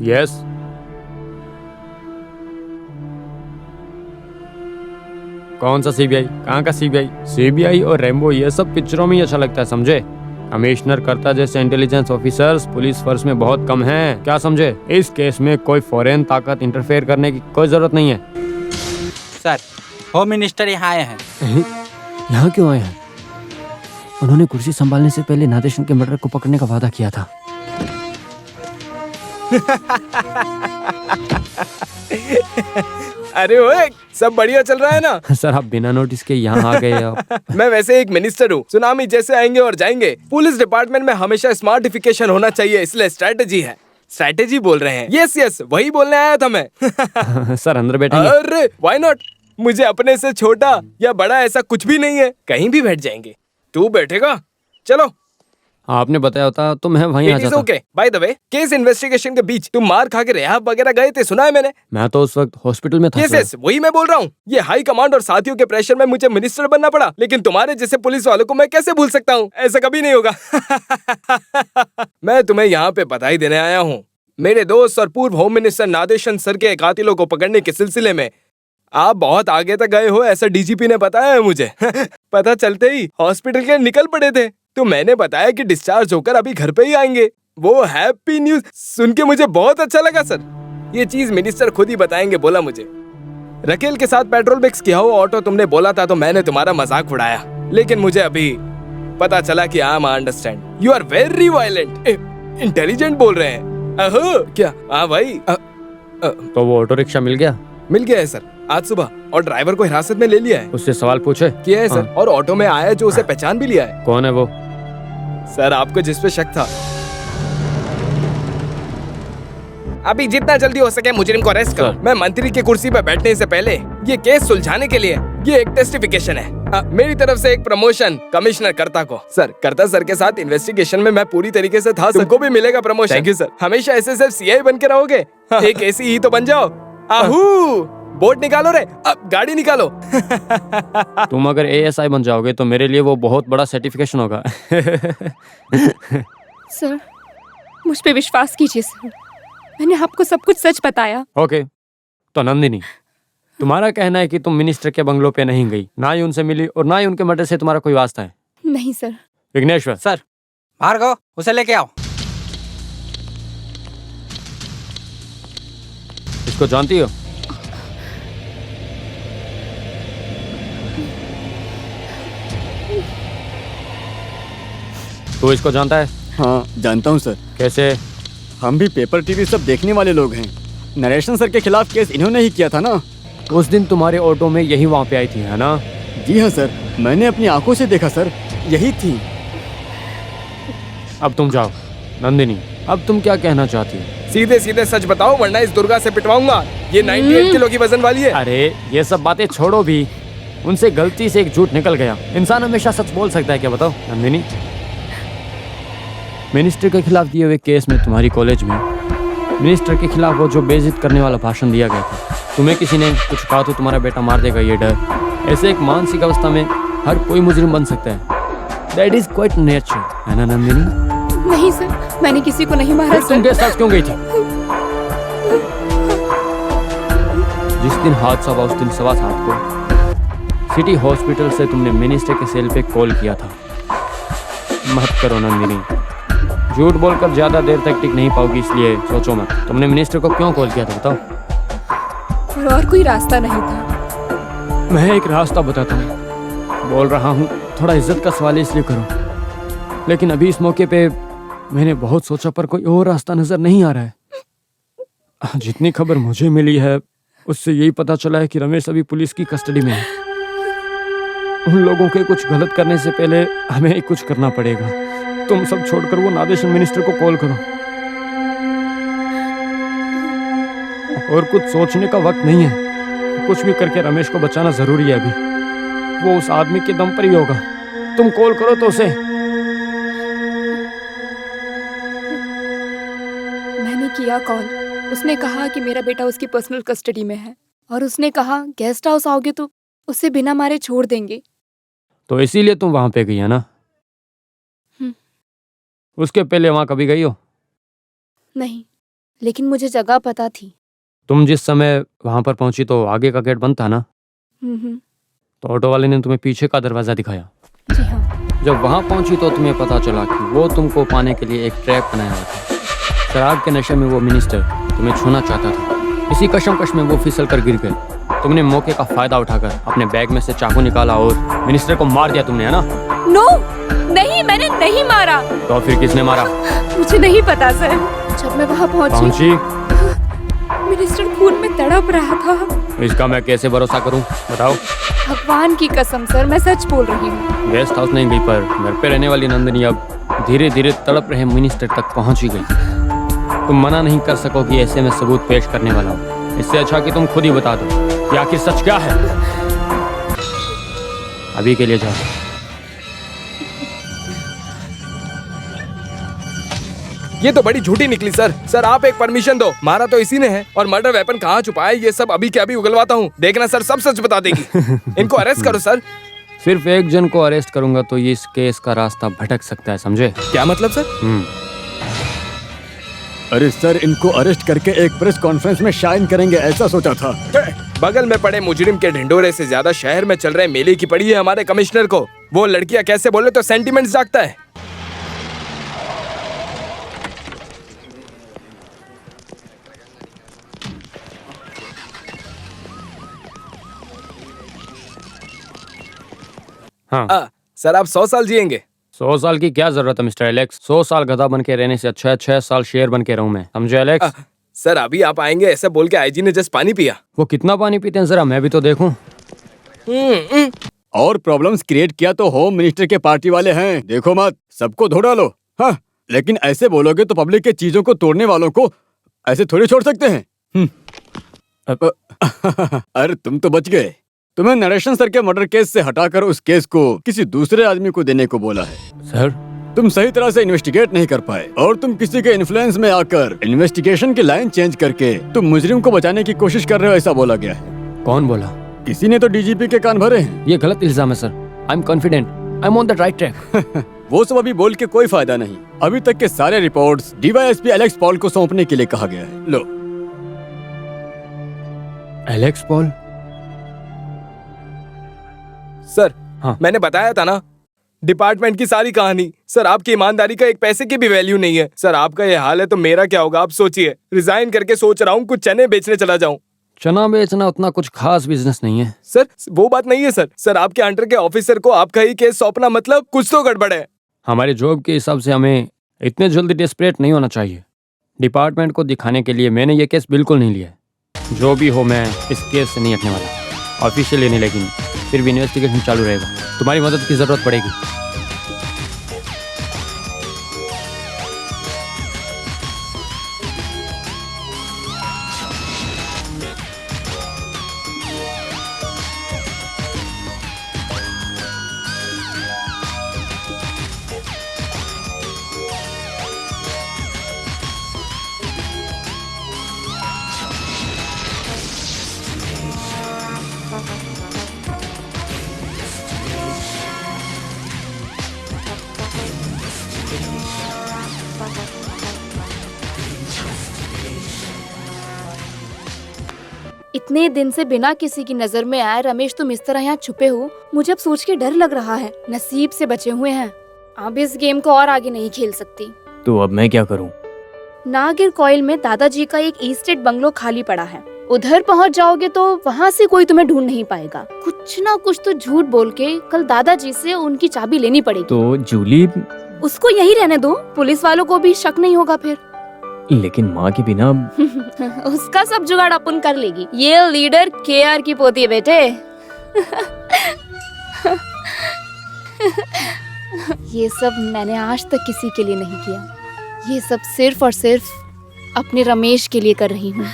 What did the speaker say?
Yes. कौन सा CBI? कहाँ का सीबीआई? सीबीआई और रेम्बो ये सब पिक्चरों में ही अच्छा लगता है, समझे? कमिश्नर करता जैसे इंटेलिजेंस ऑफिसर्स पुलिस फोर्स में बहुत कम हैं, क्या समझे? इस केस में कोई फॉरेन ताकत इंटरफेयर करने की कोई जरूरत नहीं है। सर, होम मिनिस्टर यहाँ आए हैं। यहाँ क्यों आए हैं? उन्होंने कुर्सी संभालने से पहले नादेशन के मर्डर को पकड़ने का वादा किया था। अरे ओए, सब बढ़िया चल रहा है ना? सर आप बिना नोटिस के यहाँ आ गए आप। मैं वैसे एक मिनिस्टर हूँ, सुनामी जैसे आएंगे और जाएंगे। पुलिस डिपार्टमेंट में हमेशा स्मार्टिफिकेशन होना चाहिए, इसलिए स्ट्रेटेजी है। स्ट्रेटेजी बोल रहे हैं? यस यस, वही बोलने आया था मैं। सर अंदर बैठेंगे? अरे व्हाई नॉट, मुझे अपने से छोटा या बड़ा ऐसा कुछ भी नहीं है, कहीं भी बैठ जाएंगे। तू बैठेगा? चलो। आपने बताया होता तो मैं वहीं आ जाता। Okay, by the way, case investigation के बीच तुम मार खा के रिहाब वगैरह गए थे, सुना है मैंने। मैं तो उस वक्त हॉस्पिटल में था। यस, वही मैं बोल रहा हूँ। ये हाई कमांड और साथियों के प्रेशर में मुझे मिनिस्टर बनना पड़ा, लेकिन तुम्हारे जैसे पुलिस वालों को मैं कैसे भूल सकता हूँ? ऐसा कभी नहीं होगा। मैं तुम्हें यहाँ पे बधाई देने आया हूँ। मेरे दोस्त और पूर्व होम मिनिस्टर नादेशन सर के कातिलों को पकड़ने के सिलसिले में आप बहुत आगे तक गए हो, ऐसा डीजीपी ने बताया है मुझे। पता चलते ही हॉस्पिटल के निकल पड़े थे, तो मैंने बताया कि डिस्चार्ज होकर अभी घर पे ही आएंगे। वो हैप्पी न्यूज सुन के मुझे बहुत अच्छा लगा सर। ये चीज मिनिस्टर खुद ही बताएंगे बोला मुझे। रकेल के साथ पेट्रोल मिक्स किया हो ऑटो तुमने बोला था, तो मैंने तुम्हारा मजाक उड़ाया, लेकिन मुझे अभी पता चला कि I understand you are very violent. Intelligent बोल रहे हैं। अहो क्या? हाँ भाई। तो वो ऑटो रिक्शा मिल गया? मिल गया है सर, आज सुबह, और ड्राइवर को हिरासत में ले लिया है। उससे सवाल पूछे? किया है सर, और ऑटो में आया जो उसे पहचान भी लिया है। कौन है वो? सर आपको जिस पे शक था। अभी जितना जल्दी हो सके मुजरिम को अरेस्ट करो। मैं मंत्री की कुर्सी पर बैठने से पहले ये केस सुलझाने के लिए ये एक टेस्टिफिकेशन है। मेरी तरफ से एक प्रमोशन कमिश्नर कर्ता को। सर कर्ता सर के साथ इन्वेस्टिगेशन में मैं पूरी तरीके से था। तुमको भी मिलेगा प्रमोशन। Thank you sir. हमेशा ऐसे सिर्फ सीआई बन के रहोगे? एक ऐसी ही तो बन जाओ। आहू, बोर्ड निकालो रे, अब गाड़ी निकालो। तुम अगर एएसआई बन जाओगे तो मेरे लिए वो बहुत बड़ा सर्टिफिकेशन होगा। सर मुझ पे विश्वास कीजिए सर, मैंने आपको सब कुछ सच बताया। ओके, तो नंदिनी तुम्हारा कहना है कि तुम मिनिस्टर के बंगलों पे नहीं गई, ना ही उनसे मिली और ना ही उनके मर्डर से तुम्हारा कोई वास्ता है? नहीं सर। विघ्नेश्वर। सर, भार्गव उसे लेके आओ। इसको जानती हो? तू इसको जानता है? हाँ जानता हूँ सर। कैसे? हम भी पेपर टीवी सब देखने वाले लोग हैं। नरेशन सर के खिलाफ केस इन्होंने ही किया था ना। उस दिन तुम्हारे ऑटो में यही वहाँ पे आई थी, है ना? जी हाँ सर, मैंने अपनी आंखों से देखा सर, यही थी। अब तुम जाओ। नंदिनी अब तुम क्या कहना चाहती हो? सीधे सीधे सच बताओ, वरना इस दुर्गा से पिटवाऊंगा। ये 98 किलो की वजन वाली है। अरे ये सब बातें छोड़ो भी, उनसे गलती से एक झूठ निकल गया। इंसान हमेशा सच बोल सकता है क्या, बताओ नंदिनी? मिनिस्टर के खिलाफ दिए हुए केस में तुम्हारी कॉलेज में मिनिस्टर के खिलाफ वो जो बेइज्जत करने वाला भाषण दिया गया था, तुम्हें किसी ने कुछ कहा तो तुम्हारा बेटा मार देगा, ये डर। ऐसे एक मानसिक अवस्था में हर कोई मुजरिम बन सकता है। दैट इज क्वाइट नेचर, है ना नंदिनी? नहीं सर, मैंने किसी को नहीं मारा सर। तुम के साथ क्यों गई थी? जिस दिन हादसा हुआ उस दिन 7:15 को सिटी हॉस्पिटल से तुमने मिनिस्टर के सेल पे कॉल किया था। मत करो नंदिनी, झूठ बोलकर ज्यादा देर तक टिक नहीं पाओगी, इसलिए सोचो मत। तुमने मिनिस्टर को क्यों कॉल किया था, बताओ? और कोई रास्ता नहीं था। मैं एक रास्ता बताता हूँ, बोल रहा हूँ, थोड़ा इज्जत का सवाल इसलिए करो। लेकिन अभी इस मौके पे मैंने बहुत सोचा पर कोई और रास्ता नजर नहीं आ रहा है। जितनी खबर मुझे मिली है उससे यही पता चला है कि रमेश अभी पुलिस की कस्टडी में है। उन लोगों के कुछ गलत करने से पहले हमें ही कुछ करना पड़ेगा। तुम सब छोड़कर वो नादेशन मिनिस्टर को कॉल करो। और कुछ सोचने का वक्त नहीं है, कुछ भी करके रमेश को बचाना जरूरी है। अभी वो उस आदमी के दम पर ही होगा। तुम कॉल करो तो उसे। मैंने किया कॉल, उसने कहा कि मेरा बेटा उसकी पर्सनल कस्टडी में है, और उसने कहा गेस्ट हाउस आओगे तो उसे बिना मारे छोड़ देंगे। तो इसीलिए तुम वहां पे गई है ना? हम्म। उसके पहले वहां कभी गई हो? नहीं, लेकिन मुझे जगह पता थी। तुम जिस समय वहां पर पहुंची तो आगे का गेट बंद था ना? हम्म। तो ऑटो वाले ने तुम्हें पीछे का दरवाजा दिखाया। जी हाँ। जब वहां पहुंची तो तुम्हें पता चला कि वो तुमको पाने के लिए एक ट्रैप बनाया हुआ था। शराब के नशे में वो मिनिस्टर तुम्हें छूना चाहता था। इसी कशमकश में वो फिसल कर गिर गए। तुमने मौके का फायदा उठाकर अपने बैग में से चाकू निकाला और मिनिस्टर को मार दिया तुमने, है ना? नो, नहीं, मैंने नहीं मारा। तो फिर किसने मारा? मुझे नहीं पता सर। जब मैं वहाँ पहुंची, मिनिस्टर खून में तड़प रहा था। इसका मैं कैसे भरोसा करूं? बताओ। भगवान की कसम सर, मैं सच बोल रही हूँ। गेस्ट हाउस नहीं गई पर घर पे रहने वाली नंदिनी अब धीरे धीरे तड़प रहे मिनिस्टर तक पहुंच ही गई। तुम मना नहीं कर सकोगी ऐसे में सबूत पेश करने वाला हूँ। इससे अच्छा कि तुम खुद ही बता दो कि आखिर सच क्या है। अभी के लिए जाओ। ये तो बड़ी झूठी निकली सर। सर आप एक परमिशन दो। मारा तो इसी ने है और मर्डर वेपन कहाँ छुपाया ये सब अभी के अभी उगलवाता हूँ। देखना सर, सब सच बता देगी। इनको अरेस्ट करो सर। सिर्फ एक जन को अरेस्ट करूंगा तो ये इस केस का रास्ता भटक सकता है, समझे? क्या मतलब सर? अरे सर, इनको अरेस्ट करके एक प्रेस कॉन्फ्रेंस में शाइन करेंगे ऐसा सोचा था। बगल में पड़े मुजरिम के ढिंडोरे से ज्यादा शहर में चल रहे मेले की पड़ी है हमारे कमिश्नर को। वो लड़कियां कैसे बोले तो सेंटिमेंट्स जागता है। हाँ। सर आप 100 साल जिएंगे। 100 साल की क्या जरूरत है मिस्टर एलेक्स? 100 साल गधा बन के रहने से अच्छा है 6 साल शेर बन के रहूं मैं, समझे एलेक्स? सर अभी आप आएंगे ऐसा बोल के आईजी ने जस्ट पानी पिया। वो कितना पानी पीते हैं जरा मैं भी तो देखूं। और प्रॉब्लम्स क्रिएट किया तो होम मिनिस्टर के पार्टी वाले हैं, देखो मत, सबको धो डालो। हाँ, लेकिन ऐसे बोलोगे तो पब्लिक के चीजों को तोड़ने वालों को ऐसे थोड़ी छोड़ सकते हैं। अरे तुम तो बच गए। तुम्हें नरेशन सर के मर्डर केस से हटाकर उस केस को किसी दूसरे आदमी को देने को बोला है। सर तुम सही तरह से इन्वेस्टिगेट नहीं कर पाए और तुम किसी के इन्फ्लुएंस में आकर इन्वेस्टिगेशन की लाइन चेंज करके तुम मुजरिम को बचाने की कोशिश कर रहे हो ऐसा बोला गया है। कौन बोला? किसी ने तो डीजीपी के कान भरे हैं। ये गलत इल्जाम है sir. I am confident, I am on the right track. वो सब अभी बोल के कोई फायदा नहीं। अभी तक के सारे रिपोर्ट्स डीवाईएसपी एलेक्स पॉल को सौंपने के लिए कहा गया है। लो। Alex Paul? सर हाँ। मैंने बताया था ना, डिपार्टमेंट की सारी कहानी। सर आपकी ईमानदारी का एक पैसे की भी वैल्यू नहीं है। सर आपका ये हाल है तो मेरा क्या होगा आप सोचिए। रिजाइन करके सोच रहा हूँ कुछ चने बेचने चला जाऊं। चना बेचना उतना कुछ खास बिजनेस नहीं है सर। वो बात नहीं है सर। सर आपके अंडर के ऑफिसर को आपका ही केस सौंपना मतलब कुछ तो गड़बड़ है। हमारे जॉब के हिसाब से हमें इतने जल्दी डेस्परेट नहीं होना चाहिए। डिपार्टमेंट को दिखाने के लिए मैंने ये केस बिल्कुल नहीं लिया है। जो भी हो मैं इस केस से नहीं हटने वाला। ऑफिशियली नहीं, लेकिन फिर भी इन्वेस्टिगेशन चालू रहेगा। तुम्हारी मदद की जरूरत पड़ेगी। इतने दिन से बिना किसी की नजर में आए रमेश तुम इस तरह यहाँ छुपे हो, मुझे अब सोच के डर लग रहा है। नसीब से बचे हुए हैं। अब इस गेम को और आगे नहीं खेल सकती। तो अब मैं क्या करूं? नागिर कॉइल में दादाजी का एक ईस्टेट बंगलो खाली पड़ा है। उधर पहुंच जाओगे तो वहाँ से कोई तुम्हें ढूंढ नहीं पाएगा। कुछ ना कुछ तो झूठ बोल के कल दादाजी से उनकी चाबी लेनी पड़ेगी। तो जूली? उसको यही रहने दो, पुलिस वालों को भी शक नहीं होगा फिर। लेकिन माँ के बिना उसका सब जुगाड़ अपन कर लेगी। ये लीडर केआर की पोती है बेटे। ये सब मैंने आज तक किसी के लिए नहीं किया। ये सब सिर्फ और सिर्फ अपने रमेश के लिए कर रही हूँ।